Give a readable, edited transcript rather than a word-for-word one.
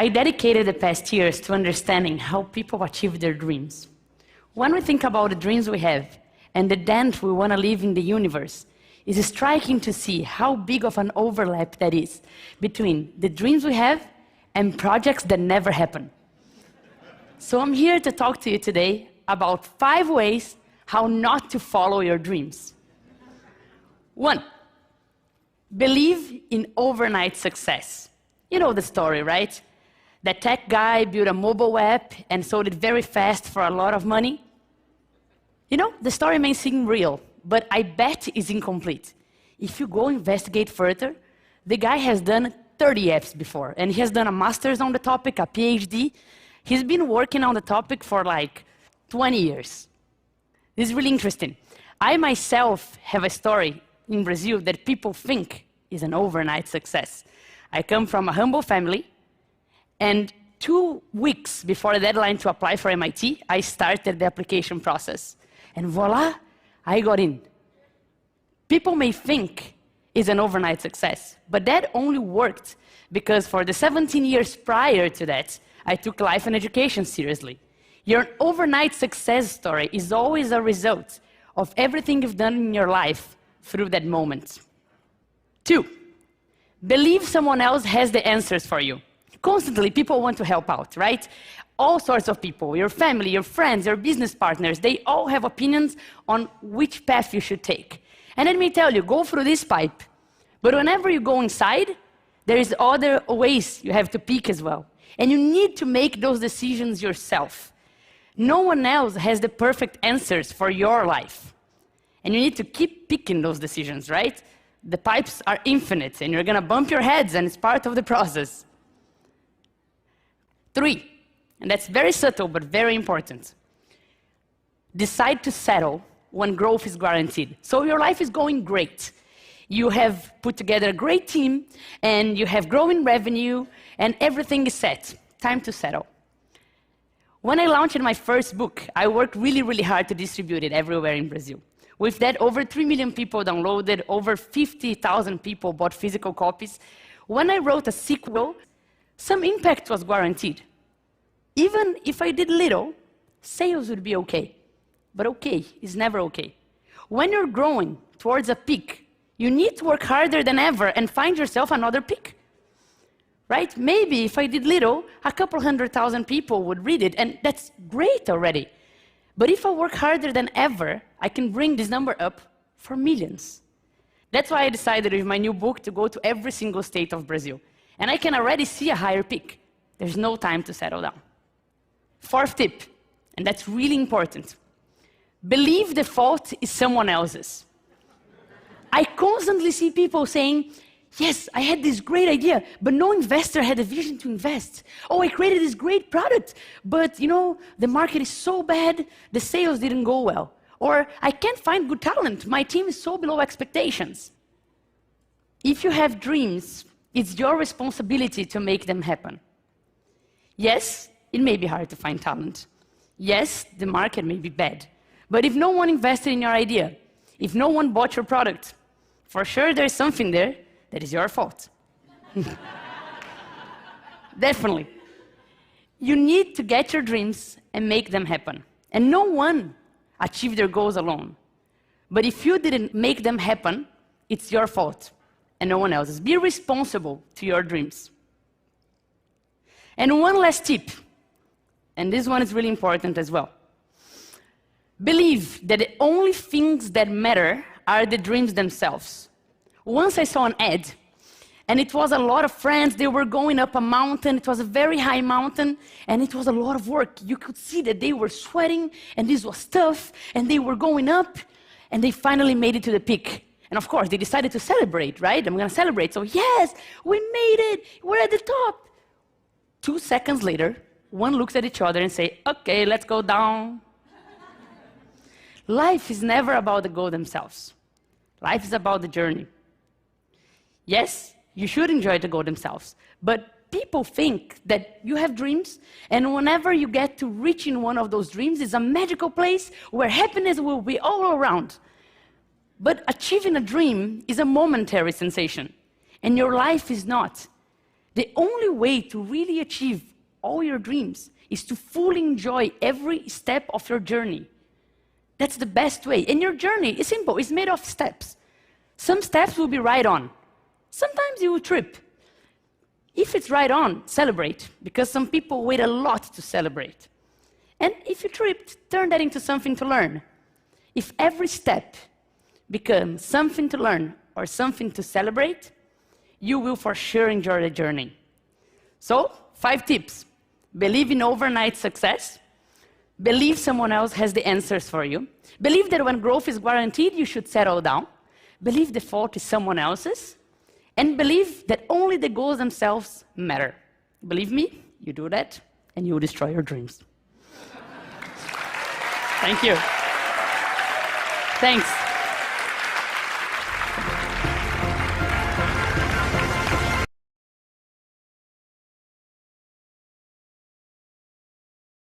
I dedicated the past years to understanding how people achieve their dreams. When we think about the dreams we have and the dent we want to leave in the universe, it's striking to see how big of an overlap that is between the dreams we have and projects that never happen. So I'm here to talk to you today about 5 ways how not to follow your dreams. 1, believe in overnight success. You know the story, right? That tech guy built a mobile app and sold it very fast for a lot of money. You know, the story may seem real, but I bet it's incomplete. If you go investigate further, the guy has done 30 apps before, and he has done a master's on the topic, a PhD. He's been working on the topic for like 20 years. This is really interesting. I myself have a story in Brazil that people think is an overnight success. I come from a humble family, and 2 weeks before the deadline to apply for MIT, I started the application process. And voila, I got in. People may think it's an overnight success, but that only worked because for the 17 years prior to that, I took life and education seriously. Your overnight success story is always a result of everything you've done in your life through that moment. 2, believe someone else has the answers for you. Constantly, people want to help out, right? All sorts of people, your family, your friends, your business partners, they all have opinions on which path you should take. And let me tell you, go through this pipe. But whenever you go inside, there is other ways you have to pick as well. And you need to make those decisions yourself. No one else has the perfect answers for your life. And you need to keep picking those decisions, right? The pipes are infinite, and you're gonna bump your heads, and it's part of the process. 3, and that's very subtle but very important. Decide to settle when growth is guaranteed. So your life is going great. You have put together a great team, and you have growing revenue, and everything is set. Time to settle. When I launched my first book, I worked really, really hard to distribute it everywhere in Brazil. With that, over 3 million people downloaded, over 50,000 people bought physical copies. When I wrote a sequel, some impact was guaranteed. Even if I did little, sales would be okay. But okay is never okay. When you're growing towards a peak, you need to work harder than ever and find yourself another peak. Right? Maybe if I did little, a couple 100,000 people would read it, and that's great already. But if I work harder than ever, I can bring this number up for millions. That's why I decided with my new book to go to every single state of Brazil. And I can already see a higher peak. There's no time to settle down. 4th tip, and that's really important. Believe the fault is someone else's. I constantly see people saying, yes, I had this great idea, but no investor had a vision to invest. Oh, I created this great product, but you know, the market is so bad, the sales didn't go well. Or I can't find good talent, my team is so below expectations. If you have dreams, it's your responsibility to make them happen. Yes, it may be hard to find talent. Yes, the market may be bad. But if no one invested in your idea, if no one bought your product, for sure there's something there that is your fault. Definitely. You need to get your dreams and make them happen. And no one achieved their goals alone. But if you didn't make them happen, it's your fault and no one else's. Be responsible to your dreams. And one last tip, and this one is really important as well. Believe that the only things that matter are the dreams themselves. Once I saw an ad, and it was a lot of friends, they were going up a mountain, it was a very high mountain, and it was a lot of work. You could see that they were sweating, and this was tough, and they were going up, and they finally made it to the peak. And of course, they decided to celebrate, right? I'm gonna celebrate, so yes, we made it, we're at the top. 2 seconds later, one looks at each other and say, okay, let's go down. Life is never about the goal themselves. Life is about the journey. Yes, you should enjoy the goal themselves, but people think that you have dreams, and whenever you get to reaching one of those dreams, it's a magical place where happiness will be all around. But achieving a dream is a momentary sensation, and your life is not. The only way to really achieve all your dreams is to fully enjoy every step of your journey. That's the best way. And your journey is simple. It's made of steps. Some steps will be right on. Sometimes you will trip. If it's right on, celebrate, because some people wait a lot to celebrate. And if you tripped, turn that into something to learn. If every step becomes something to learn or something to celebrate, you will for sure enjoy the journey. So, 5 tips. Believe in overnight success. Believe someone else has the answers for you. Believe that when growth is guaranteed, you should settle down. Believe the fault is someone else's. And believe that only the goals themselves matter. Believe me, you do that, and you will destroy your dreams. Thank you. Thanks.